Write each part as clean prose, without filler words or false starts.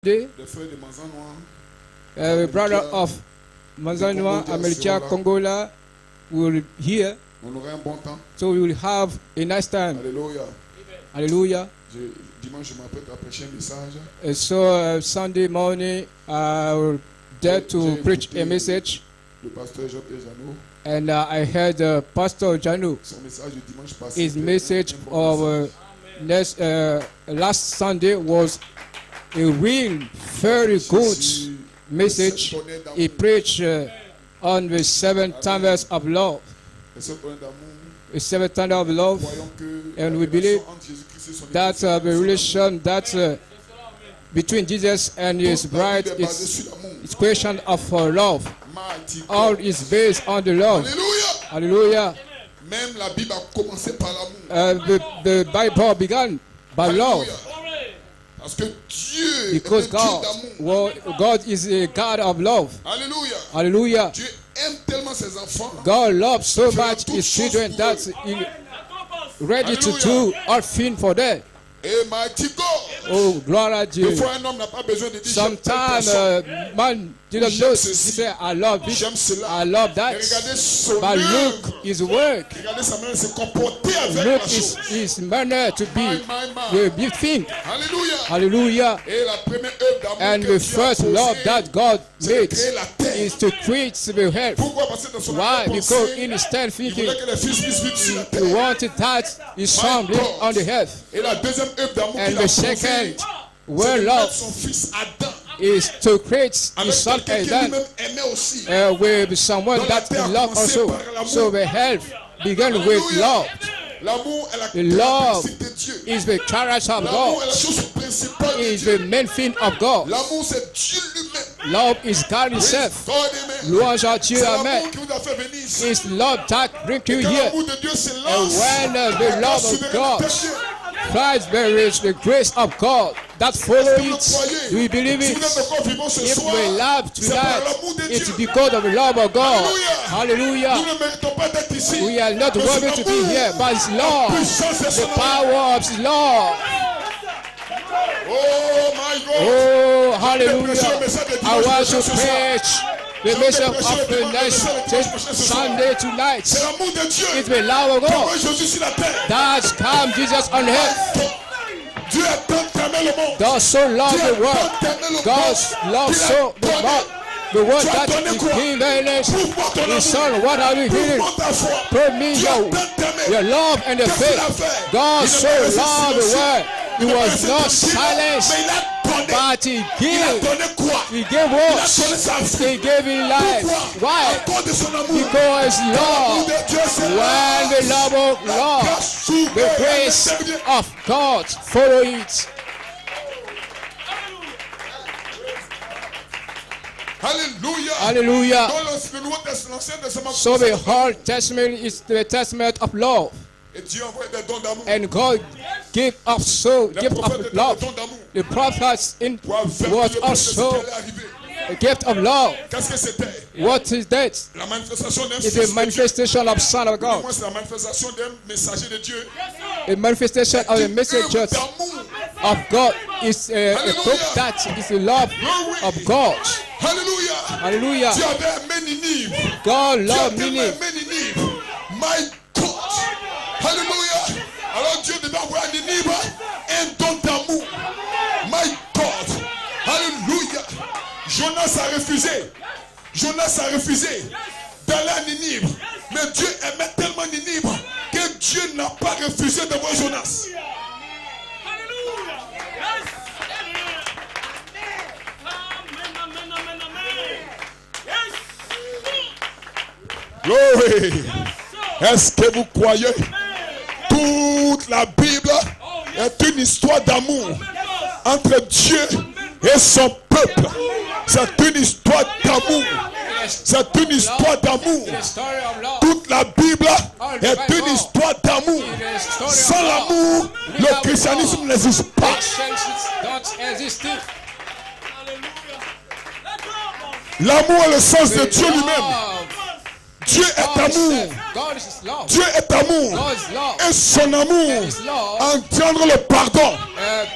The frère de Manzanois, brother of Manzanois, America, Congola, will hear. On aura un bon temps. So we will have a nice time. Alléluia. Hallelujah. Dimanche, je m'apprête à prêcher un message. And so Sunday morning, I will dare to preach a message. Le pasteur Jean-Pierre Janot. And I heard Pastor Janu, Son message du dimanche passé. his message of last Sunday was a real, very good message. He preached on the 7 thunders of love. The 7 thunders of love. And we believe that the relation that between Jesus and his bride is a question of love. All is based on the love. Hallelujah. Même la Bible a commencé par l'amour. The Bible began by love. Parce que Dieu Because est un Dieu d'amour. God is a God of love. Alléluia. Hallelujah. Dieu aime tellement ses enfants. God loves so much his children that he's ready to do all things for them. Et mighty God. Oh, glory to Des you. fois, un homme n'a pas besoin de dire Sometimes man didn't know. He said, I love this, I love that. But look his work. Regardez sa manière de se comporter avec Look la chose. his manner to be the big thing. Alléluia. Hallelujah. Et la première œuvre d'amour And que the Dieu a first posée, love that God c'est de made créer la terre. is to create the earth. Pourquoi? Parce que dans son Why? Because arrière-pensée, in his stand il thinking, voulait que les fils puissent vivre sur la he terre. wanted that his son live on the earth. Et la deuxième œuvre d'amour And qu'il a the posée, second c'est word de mettre love son fils Adam is to create avec his son quelqu'un qui Adam lui-même aimait aussi. with someone that he loved also. So the help began with love. L'amour est la The love caractéristique de Dieu. is the character of L'amour est God. la chose principale de Is Dieu. the main thing of God. L'amour, c'est Dieu lui-même. Love is God himself. God aimé. Louange à Dieu, C'est amen. l'amour qui vous a fait venir ici. It's love that brings you Quand here. l'amour de Dieu se And lance, when the la love of souveraineté God de Dieu. Christ, there is the grace of God that follow Est-ce que vous le it. croyez? Do we believe Si it? vous êtes encore vivant ce If soir, we love c'est par tonight, l'amour de it's Dieu. because of the love of God. Nous Hallelujah. ne méritons pas d'être ici. We are not Mais c'est worthy to be l'amour. here, but it's La love. puissance de The son amour. power of His love. Oh my God. Oh, hallelujah. I want to preach the message of the next Sunday tonight. C'est l'amour de Dieu. It's the love of Qui God. envoie Jésus sur la terre. That's come Jesus on earth. Dieu a tant aimé le monde. God so loved the world. God loved so the world. The word that is given His Son. What are we hearing? Prove me your love and the faith. God so loved the world. He was not silenced, but He gave. He gave us. He gave His life. Why? Because love. When the love of love, the grace of God follow it. Alléluia. Hallelujah. Dans le Nouveau Testament, l'Ancien Testament, So the whole testament is the testament of love. et Dieu envoie des dons d'amour. And God gave us so Les gift prophètes of étaient love. des dons d'amour. The prophets in Pour avertir was le peuple de ce qui also allait arriver. a gift of love. Qu'est-ce que c'était? What is that? La manifestation d'un It's fils a de Dieu. manifestation of Son of God. Moi, c'est la manifestation d'un messager de Dieu. A manifestation of the messengers D'amour. of God is a book that is the love of God. Alléluia. Hallelujah. Dieu avait aimé Ninive. God Dieu a loved tellement me. aimé Ninive. My God. Alléluia. Alors Dieu devait envoyer à Ninive un don d'amour. My God. Alléluia. Jonas a refusé. Jonas a refusé d'aller à Ninive. Mais Dieu aimait tellement Ninive que Dieu n'a pas refusé de voir Jonas. Glory. Est-ce que vous croyez? Toute la Bible est une histoire d'amour entre Dieu et son peuple. C'est une histoire d'amour. C'est une histoire d'amour. The story of love. Toute la Bible est une histoire d'amour. Sans l'amour, le christianisme n'existe pas. Christians don't exist. L'amour est le sens de Dieu lui-même. Love. Dieu est amour. God is love. Dieu est amour. God is love. Et son amour His love engendre le pardon.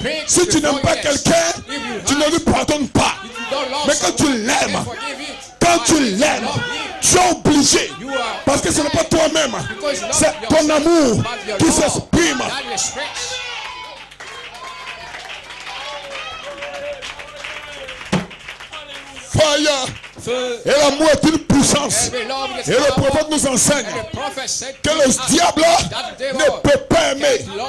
brings Si tu n'aimes pas forgiveness. quelqu'un, If you tu ne lui pardonnes pas. if you don't love Mais quand tu someone, l'aimes, then forgive it. quand Why? tu If you l'aimes, love him, tu es obligé. you are Parce que ce n'est pas toi-même. because you love C'est yourself, ton amour but your qui love s'exprime. that you express. Fire. Feu. Et l'amour est une puissance. Every love is Et le power. prophète nous enseigne And the prophet said que to le us diable that the ne devil peut pas aimer. love.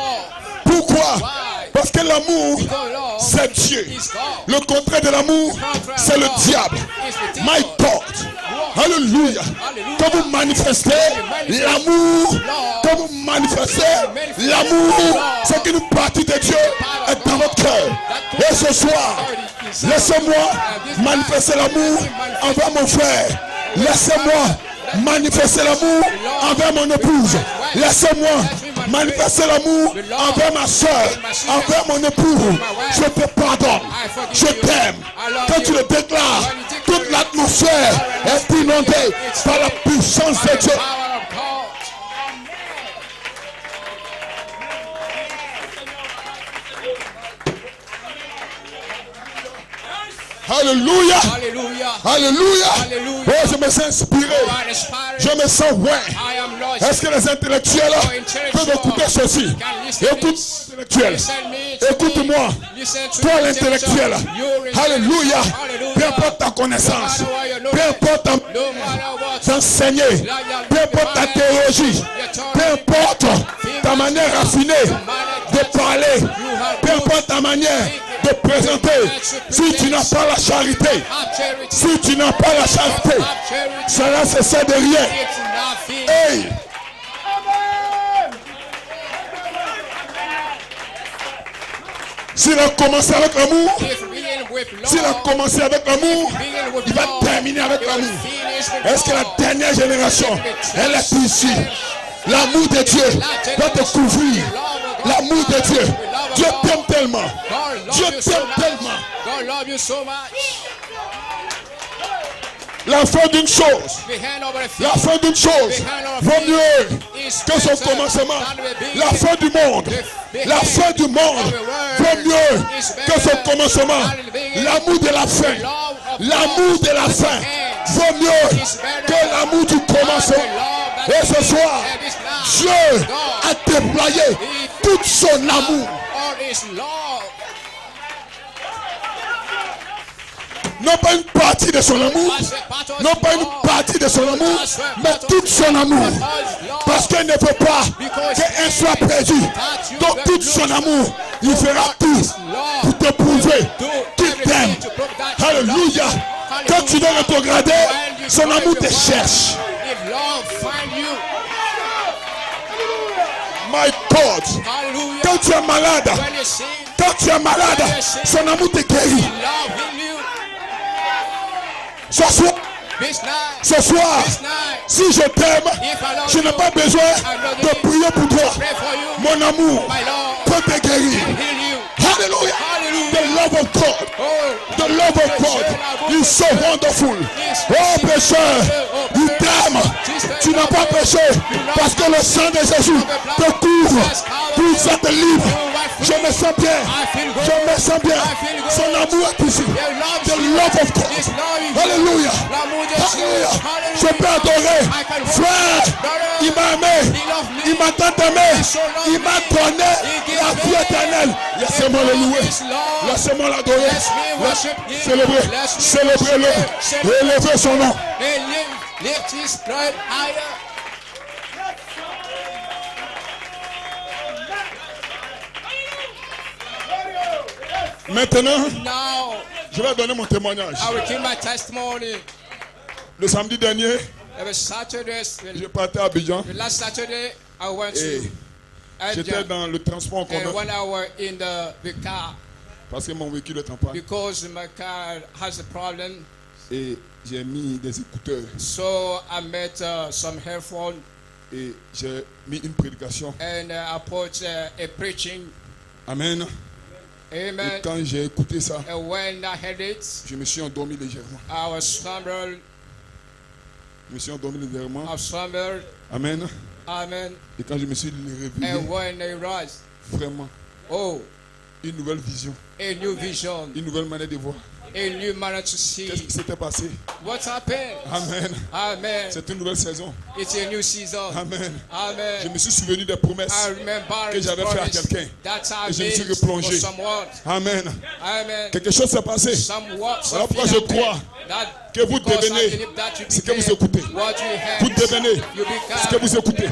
Pourquoi? Why? Parce que l'amour, Because love c'est Dieu. is God. Le contraire de l'amour, c'est le diable. It's the devil. My God. Alléluia. Quand vous manifestez l'amour, quand vous manifestez l'amour, c'est qu'une partie de Dieu est dans votre cœur. Et ce soir, laissez-moi manifester l'amour envers mon frère. Laissez-moi manifester l'amour envers mon épouse. Laissez-moi manifester l'amour envers ma soeur, envers mon époux. Je te pardonne. Je t'aime. Quand tu le déclares, toute l'atmosphère est inondée par la puissance de Dieu. Power of God. Alléluia. Hallelujah. Alléluia. Alléluia. Oh, je me sens inspiré. God inspired. Je me sens ouais. I am lost. Est-ce que les intellectuels peuvent écouter ceci? Écoute, intellectuel. Écoute-moi. Toi, l'intellectuel. Alléluia. Peu importe ta connaissance. Peu importe t'enseigner. Peu importe ta théologie. Peu importe ta manière raffinée de parler. Peu importe ta manière de présenter. Si tu n'as pas la charité, si tu n'as pas la charité, cela ne sert de rien. Hey! S'il a commencé avec l'amour, s'il a commencé avec l'amour, il va terminer avec l'amour. Est-ce que la dernière génération, elle est ici? L'amour de Dieu va te couvrir. L'amour de Dieu. Dieu t'aime tellement. Dieu t'aime tellement. God love you so much. La fin d'une chose, la fin d'une chose vaut mieux que son commencement. La fin du monde, la fin du monde vaut mieux que son commencement. L'amour de la fin, l'amour de la fin vaut mieux que l'amour du commencement. Et ce soir, Dieu a déployé tout son amour. Non pas une partie de son amour, non pas une partie de son amour, mais tout son amour. Parce qu'il ne veut pas qu'un soit perdu. Donc tout son amour, il fera tout pour te prouver qu'il t'aime. Alléluia. Quand tu dois rétrograder, son amour te cherche. My God. Quand tu es malade, son amour te guérit. Ce soir, si je t'aime, je n'ai pas besoin de prier pour toi. Mon amour peut te guérir. Hallelujah. The love of God. The love of God is so wonderful. Oh pécheur, il t'aime. Tu n'as pas péché parce que le sang de Jésus te couvre. Tout ça te livre. Je me sens bien. Je me sens bien. Son amour est ici. The love of God. Alléluia. Alléluia. Je peux adorer. Frère, il m'a aimé. Il m'a tant aimé. Il m'a donné la vie éternelle. Laissez-moi le louer. Laissez-moi l'adorer. Célébrez-le. Élevez son nom. Maintenant, je vais donner mon témoignage. Le samedi dernier, je partais à Abidjan. J'étais dans le transport en commun. Parce que mon véhicule est en panne. Because my car has a problem. Et j'ai mis des écouteurs. So I made some headphones. Et j'ai mis une prédication. And I put a preaching. Amen. Amen. Et quand j'ai écouté ça, and when I heard it, je me suis endormi légèrement. I was slumbered. me suis endormi légèrement. I've slumbered. Amen. Amen. Et quand je me suis réveillé, And when they rise, vraiment, oh, une nouvelle vision, a new vision, une nouvelle manière de voir. a new manner to see. Qu'est-ce qui s'était passé? What's happened? Amen. Amen. C'est une nouvelle saison. It's a new season. Amen. Je Amen. me suis souvenu des promesses I remember que his j'avais fait à promise quelqu'un. that I Et je me suis made for replongé. someone. Amen. Amen. Quelque chose s'est passé. Voilà Voilà pourquoi je crois que vous devenez ce que vous écoutez. Vous devenez ce que vous écoutez.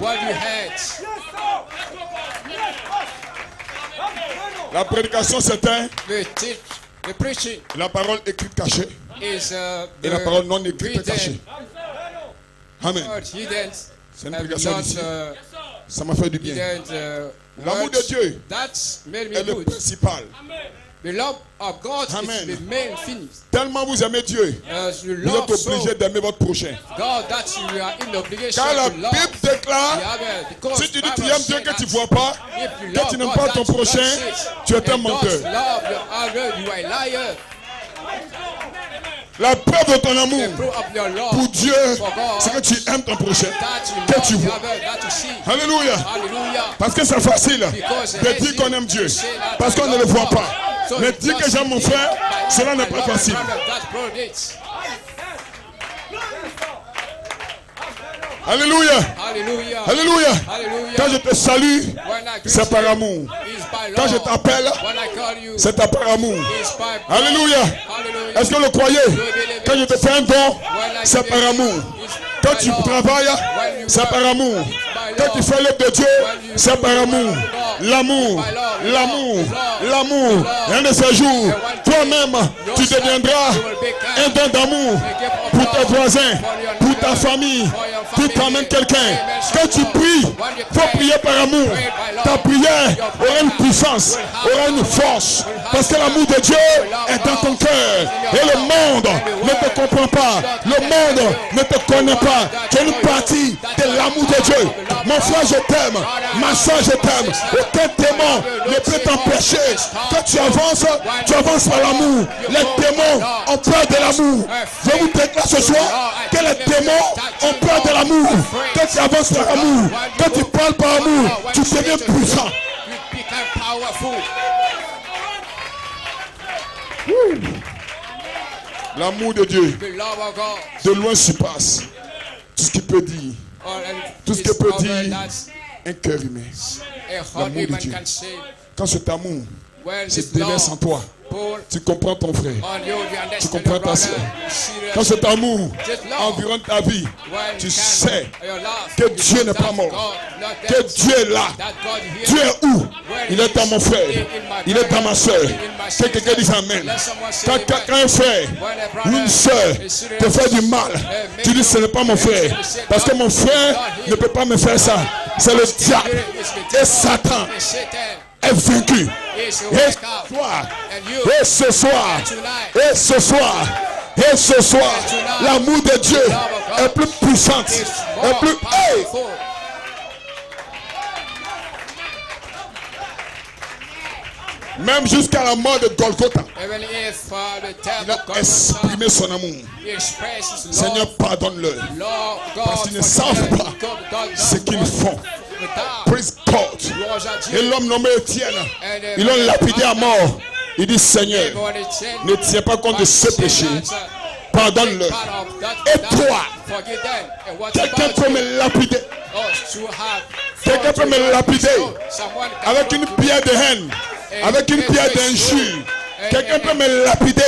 La prédication c'est un, The preaching la parole écrite cachée is et la parole non écrite cachée. Amen. hidden, C'est une and prédication not ici. Ça m'a fait du bien. L'amour de Dieu That's made me est le good. principal. The love of God Amen. is the main thing. Tellement vous aimez Dieu, You vous love êtes so obligé d'aimer votre prochain. God that you are in obligation Car la to love. Bible déclare, Because si tu dis que tu Bible aimes Dieu says que tu ne that vois pas, if you que love tu n'aimes God pas that ton you don't prochain, see, tu es un and menteur. don't love your other, you are a liar. La preuve de ton amour The proof of your love pour Dieu, c'est que tu aimes ton prochain, that you que love tu the vois. other, that you see. Alléluia. Hallelujah. Parce que c'est facile de dire qu'on aime Dieu, parce qu'on ne le voit pas. Mais dire que j'aime mon frère, cela n'est pas facile. Alléluia. Hallelujah. Alléluia. Hallelujah. Quand je te salue, When I greet c'est par you, amour. it's by Quand je love. t'appelle, When I call you, c'est par amour. it's by Alléluia. Hallelujah. Est-ce que vous le croyez? Quand je te fais un don, c'est par amour. Quand tu travailles, c'est par amour. Quand tu fais l'œuvre de Dieu, c'est par amour. L'amour, l'amour, l'amour. Un de ces jours, toi-même, tu deviendras un don d'amour pour tes voisins, pour ta famille. Tu t'emmènes quelqu'un. Quand tu pries, il faut prier par amour. Ta prière aura une puissance, aura une force. Parce que l'amour de Dieu est dans ton cœur. Et le monde ne te comprend pas. Le monde ne te connaît pas. Tu es une partie de l'amour de Dieu. Mon frère, je t'aime. Ma soeur, je t'aime. Aucun démon ne peut t'empêcher. Quand tu avances par l'amour. Les démons ont peur de l'amour. Je vous déclare ce soir que les démons ont peur de l'amour. Quand tu avances par l'amour, quand tu parles par l'amour, tu deviens puissant. You become powerful. L'amour de Dieu, The love of God. de loin surpasse tout ce qu'il peut dire. Tout ce que peut dire un cœur humain. L'amour de Dieu. Quand cet amour se déverse en toi, tu comprends ton frère, tu comprends ta soeur. Quand cet amour environne ta vie, tu sais que Dieu n'est pas mort, que Dieu est là. Dieu est où? Il est dans mon frère, il est dans ma soeur. Que quelqu'un dise Amen. Quand un frère ou une soeur te fait du mal, tu dis ce n'est pas mon frère, parce que mon frère ne peut pas me faire ça. C'est le diable et Satan est vaincu. Et ce soir, l'amour de Dieu est plus puissant, est plus. Hey! Même jusqu'à la mort de Golgotha, il a exprimé son amour. Seigneur, pardonne-leur, parce qu'ils ne savent pas ce qu'ils font. Praise God. Et l'homme nommé Étienne, ils l'ont lapidé à mort. Il dit Seigneur, ne tiens pas compte de ce péché, pardonne-le. Et toi, quelqu'un peut me lapider. Quelqu'un peut me lapider avec une pierre de haine, avec une pierre d'injure. Quelqu'un peut me lapider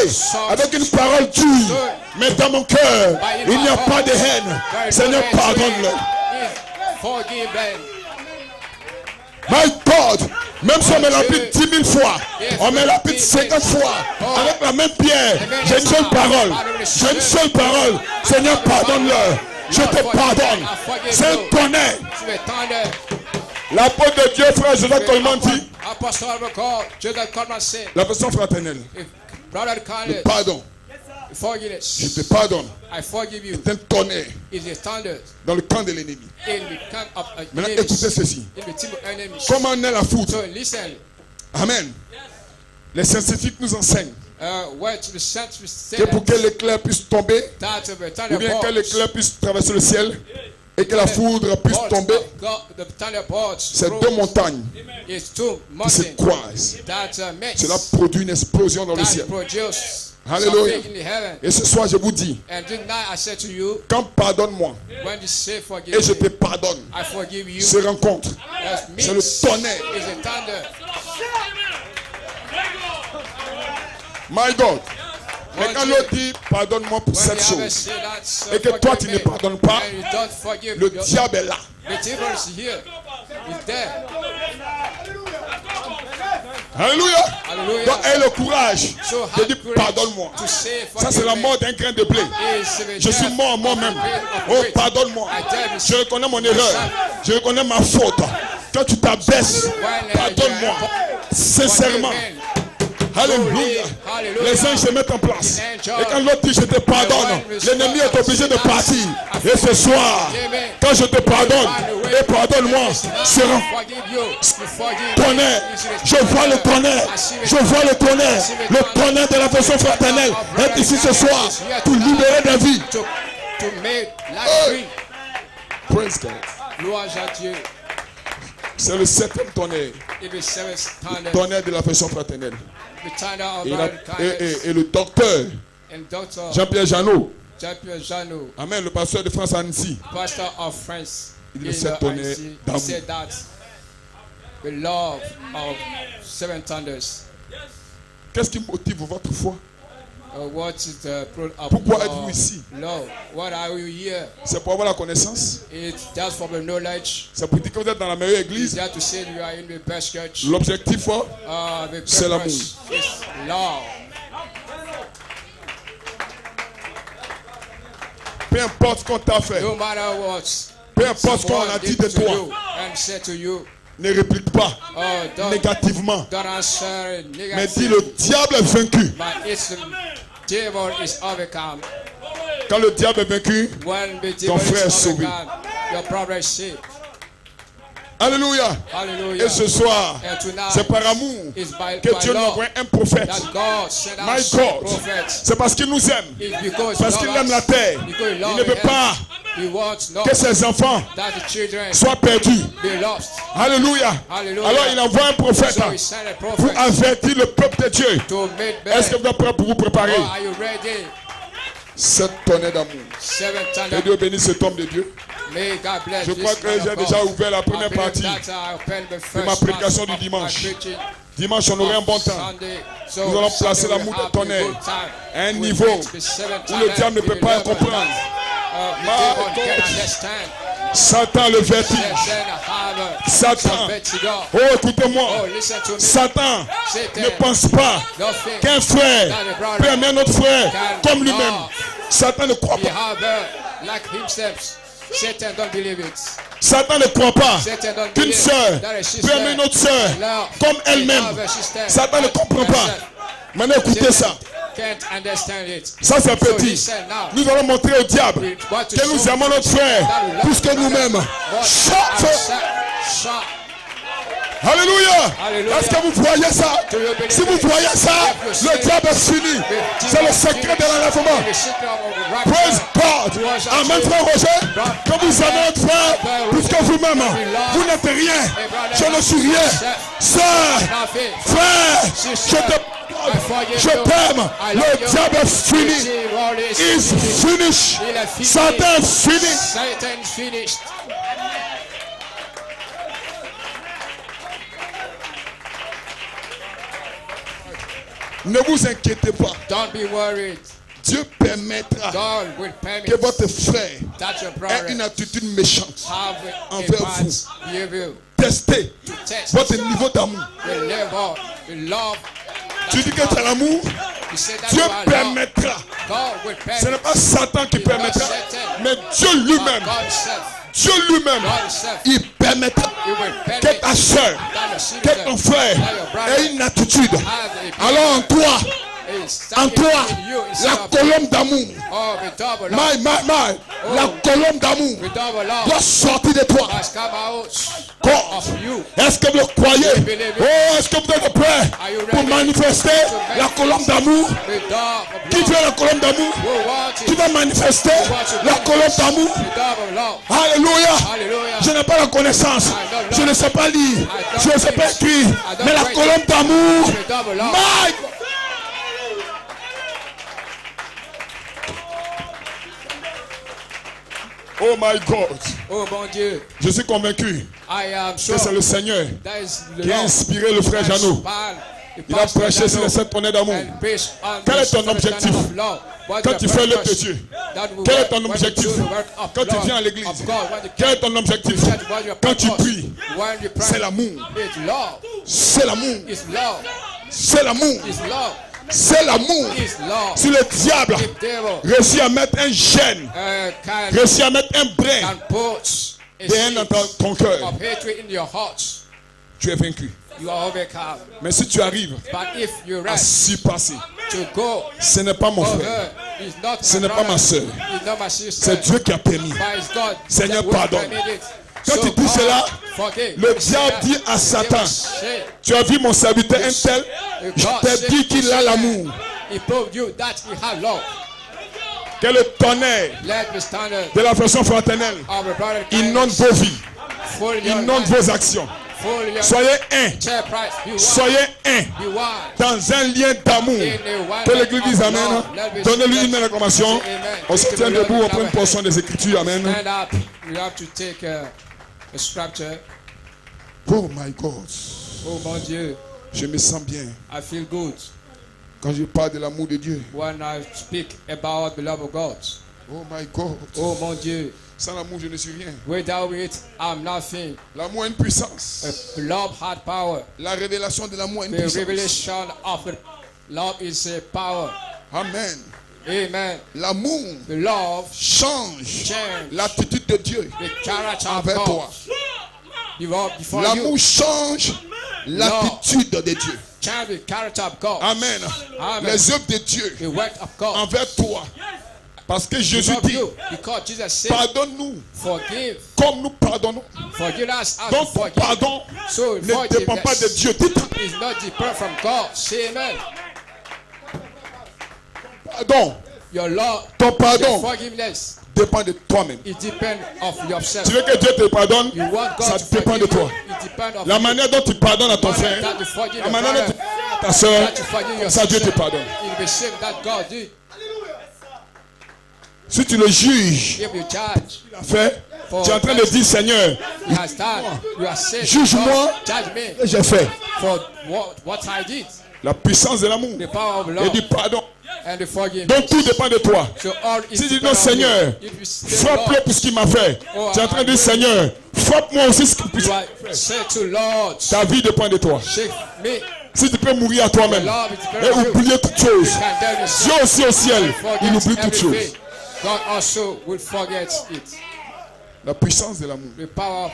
avec une parole dure. Mais dans mon cœur, il n'y a pas de haine. Seigneur, pardonne-le. My God, même si on me lapide 10 000 fois, on me lapide 50 fois, avec la même pierre, j'ai une seule parole. J'ai une seule parole. Seigneur, pardonne-le. Je te pardonne. C'est un tonnerre. L'apôtre de Dieu, frère Joseph Coleman dit, la version fraternelle, le pardon. Je te pardonne. C'est un tonnerre dans le camp de l'ennemi. Maintenant, écoutez ceci. Comment on est la foudre? Amen. Les scientifiques nous enseignent Que pour que l'éclair puisse tomber, ou bien que l'éclair puisse traverser le ciel et que la foudre puisse tomber, c'est deux montagnes qui se croisent. Cela produit une explosion dans le ciel. Alléluia. Et ce soir, je vous dis, quand pardonne-moi et je te pardonne, se rencontre, c'est le tonnerre. My God. Mais quand l'autre dit pardonne-moi pour cette chose et que toi tu ne pardonnes pas, le diable est là. Alléluia. Donc aie le courage de dire pardonne-moi. Ça c'est la mort d'un grain de blé. Je suis mort moi-même. Oh pardonne-moi. Je reconnais mon erreur. Je reconnais ma faute. Quand tu t'abaisses, pardonne-moi. Sincèrement. Alléluia. Les anges se mettent en place. Et quand l'autre dit je te pardonne, l'ennemi est obligé de partir. Et ce soir, quand je te pardonne et pardonne-moi, sera tonnerre. Je vois le tonnerre. Je vois le tonnerre. Le tonnerre de la version fraternelle est ici ce soir pour libérer des vies. Praise God. Louange à Dieu. C'est le septième tonnerre. Le tonnerre de la version fraternelle. Et le docteur Jean-Pierre Janot. Amen. Le pasteur de France à Annecy. Il dit le sept tonnerre d'amour. Qu'est-ce qui motive votre foi? Pourquoi êtes-vous ici? C'est pour avoir la connaissance. C'est pour dire que vous êtes dans la meilleure église. L'objectif, c'est l'amour. Peu importe ce qu'on t'a fait. Peu importe ce qu'on a dit de toi. Ne réplique pas négativement. Mais dis le diable est vaincu. Quand le diable est vaincu, ton frère est sauvé. Alléluia. Et ce soir, c'est par amour que Dieu nous envoie un prophète. My God. C'est parce qu'il nous aime. Parce qu'il aime la terre. Il ne veut pas que ses enfants soient perdus. Alléluia. Alors il envoie un prophète pour avertir le peuple de Dieu. Est-ce que vous êtes prêts pour vous préparer? Cette tonnerre d'amour. Que Dieu bénisse cet homme de Dieu. Je crois que j'ai déjà ouvert la première partie de ma prédication du dimanche. Dimanche, on aurait un bon temps. Nous allons placer l'amour de tonnerre à un niveau où le diable ne peut pas comprendre. Satan le vertige. Satan. Oh, écoutez-moi. Satan ne pense pas qu'un frère peut aimer un autre frère comme lui-même. Satan ne croit pas. Satan ne croit pas qu'une sœur peut aimer une autre sœur comme elle-même. Satan ne comprend pas. Maintenant, écoutez ça. Ça c'est petit. Nous allons montrer au diable que nous aimons notre frère plus que nous-mêmes. Alléluia. Est-ce que vous voyez ça? Si vous voyez ça, le diable est fini. C'est le secret de l'enlèvement. Praise God. Amen, frère Roger. Que vous aimez votre frère plus que vous-même. Vous n'êtes rien. Je ne suis rien. Sœur, frère, je t'aime. Le diable est fini. Is finished. Satan est fini. Ne vous inquiétez pas. Don't be worried. Dieu permettra que votre frère ait une attitude méchante envers vous. Testez votre niveau d'amour. Tu dis que tu as l'amour. Dieu permettra. Ce n'est pas Satan qui permettra, mais Dieu lui-même. Dieu lui-même, il permettra que ta soeur, que ton frère ait une attitude. Alors en toi, en toi la colombe d'amour. Oh, with double love. La colombe d'amour With double love. doit sortir de toi. Must come out God, of you. est-ce que vous le croyez? Oh, est-ce que vous êtes prêts pour manifester la colombe d'amour? With double Qui veut la colombe d'amour? Who want Qui it? va manifester la colombe d'amour? With double love. Alléluia. Hallelujah. Je n'ai pas la connaissance. Je ne sais pas lire. Je ne sais pas écrire. Mais la colombe d'amour. With double love. My God. Oh my God. Oh mon Dieu. Je suis convaincu I am que sure c'est le Seigneur that is the qui a Lord. inspiré le frère Jeannot. Il a prêché sur les 7 tonnerres d'amour. Quel est ton objectif quand tu fais l'œuvre de Dieu? Quel est ton objectif quand tu viens à l'église? Quel est ton objectif quand tu pries? C'est l'amour. C'est l'amour. C'est l'amour. C'est l'amour. Si le diable réussit à mettre un gène, réussit à mettre un brin de haine dans ton cœur, tu es vaincu. Mais si tu arrives à surpasser, ce n'est pas mon frère, ce n'est pas ma soeur, c'est Dieu qui a permis. Seigneur, pardonne. Quand tu dis cela, le diable dit à Satan, tu as vu mon serviteur un tel, je t'ai dit qu'il a l'amour. Que le tonnerre de la façon fraternelle inonde vos vies, inonde vos actions. Soyez un. Soyez un. Dans un lien d'amour. Que l'église dise Amen. Donnez-lui une acclamation. On se tient debout, on prend une portion des Écritures. Amen. Oh my God. Oh mon Dieu. Je me sens bien. I feel good quand je parle de l'amour de Dieu. when I speak about the love of God. Oh my God. Oh mon Dieu. Sans l'amour, je ne suis rien. Without it, I'm nothing. L'amour a une puissance. Love had power. La révélation de l'amour a une The puissance. revelation of love is a power. Amen. Amen. L'amour The love change l'attitude de Dieu the character of envers toi. God. Before L'amour you, change l'attitude de Dieu. change the character of God. Amen. Amen. Les œuvres de Dieu The work of God. envers toi. Parce que Jésus Love dit, you, because Jesus said, pardonne-nous forgive. comme nous pardonnons. Forgive us as Donc we ton forgive. pardon So ne dépend pas de Dieu. Dites is not different from God. Say amen. pardon. Your love, Ton your pardon forgiveness, dépend de toi-même. it depends of yourself. Tu veux que Dieu te pardonne? You want God Ça to dépend de forgive toi. you, it depends of La you. manière dont tu pardonnes à ton The frère, manner that you forgive la your manière dont brother, tu pardonnes à ta soeur, that you forgive your ça Dieu te sister, pardonne. it will be same that God did. Si tu le juges, If you judge, il a fait, tu es en train de dire Seigneur, He has done. You are saying, Juge-moi. God, judge me j'ai fait. for what I did. La puissance de l'amour The power of et love du pardon. and the forgiveness. Donc tout dépend de toi. So all is Si tu dis depend non on Seigneur, you. If you say, frappe-le Lord, pour ce qu'il m'a fait. Tu es en train de dire Seigneur, frappe-moi aussi ce qu'il you are say to Lord, Ta vie dépend de toi. shake me. Si tu peux mourir à toi-même Love is et very real. oublier toutes choses, You can tell yourself, Dieu aussi au ciel, forget il oublie toutes choses. everything. God also will forget it. La puissance de l'amour. The power of